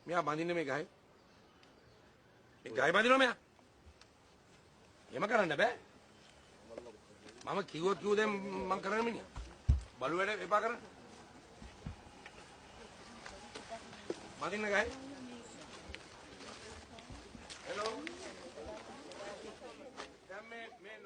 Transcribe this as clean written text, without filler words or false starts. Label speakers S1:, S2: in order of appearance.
S1: මෙයා බඳින්න මේ ගහේ. මේ ගහේ බඳිනවා මෙයා. එහෙම කරන්න බෑ. මම කිව්වොත් දැන් මං කරන්නේ මිනිහා. බලු වැඩ එපා කරන්න. බඳින්න ගහේ. හෙලෝ. දැන් මේ